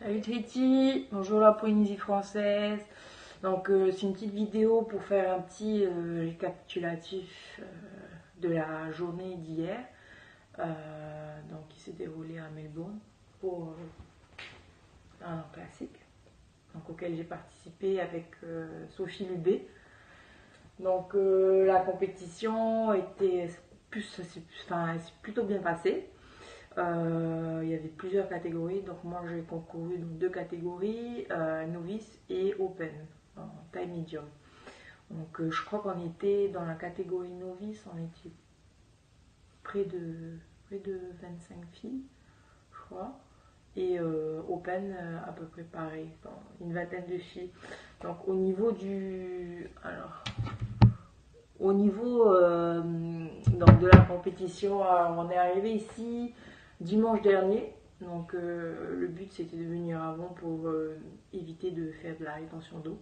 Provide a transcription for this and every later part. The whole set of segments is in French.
Salut Titi, bonjour la Polynésie française. Donc c'est une petite vidéo pour faire un petit récapitulatif de la journée d'hier, qui s'est déroulée à Melbourne pour un classique, donc auquel j'ai participé avec Sophie Lubé. Donc la compétition était s'est plutôt bien passée. Il y avait plusieurs catégories, donc moi j'ai concouru dans deux catégories, novice et open, en taille medium. Donc je crois qu'on était dans la catégorie novice, on était près de 25 filles, je crois. Et open à peu près pareil, une vingtaine de filles. Donc au niveau donc, de la compétition, on est arrivé ici dimanche dernier. Donc le but c'était de venir avant pour éviter de faire de la rétention d'eau.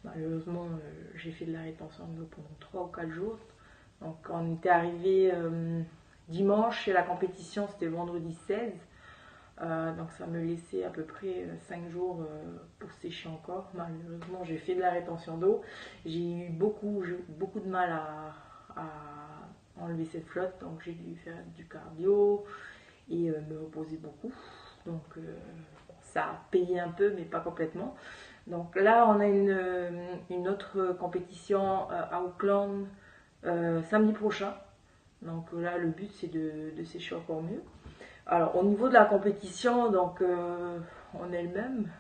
Malheureusement j'ai fait de la rétention d'eau pendant 3 ou 4 jours. Donc on était arrivé dimanche et la compétition c'était vendredi 16. Donc ça me laissait à peu près 5 jours pour sécher encore. Malheureusement j'ai fait de la rétention d'eau. J'ai eu beaucoup de mal à enlever cette flotte. Donc j'ai dû faire du cardio et me reposer beaucoup. Donc ça a payé un peu mais pas complètement. Donc là on a une autre compétition à Auckland samedi prochain. Donc là le but c'est de sécher encore mieux. Alors au niveau de la compétition, donc en elle-même,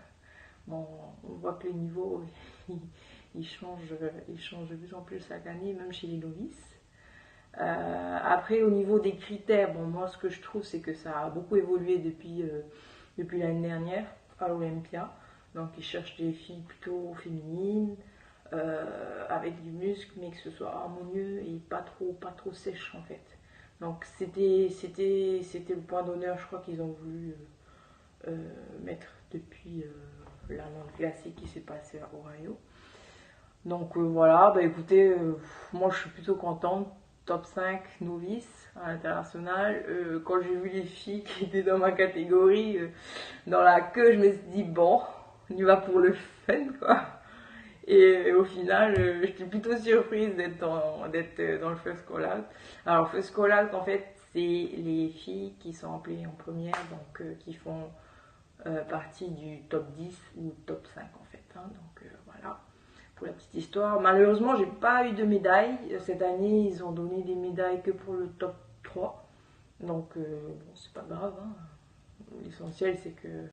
bon, on voit que les niveaux ils changent de plus en plus chaque année, même chez les novices. Après au niveau des critères, bon moi ce que je trouve c'est que ça a beaucoup évolué depuis l'année dernière à l'Olympia. Donc ils cherchent des filles plutôt féminines, avec du muscle, mais que ce soit harmonieux et pas trop sèche en fait. Donc c'était le point d'honneur, je crois qu'ils ont voulu mettre depuis la monde classique qui s'est passé à Ohio. Donc voilà, bah écoutez, moi je suis plutôt contente. Top 5 novice à l'international. Quand j'ai vu les filles qui étaient dans ma catégorie, dans la queue, je me suis dit bon, on y va pour le fun quoi. Et au final, j'étais plutôt surprise d'être dans le first call out. Alors, first call out, en fait, c'est les filles qui sont appelées en première, donc qui font partie du top 10 ou top 5 en fait. Donc voilà, pour la petite histoire. Malheureusement, j'ai pas eu de médaille. Cette année, ils ont donné des médailles que pour le top 3. Donc, bon, c'est pas grave. L'essentiel, c'est que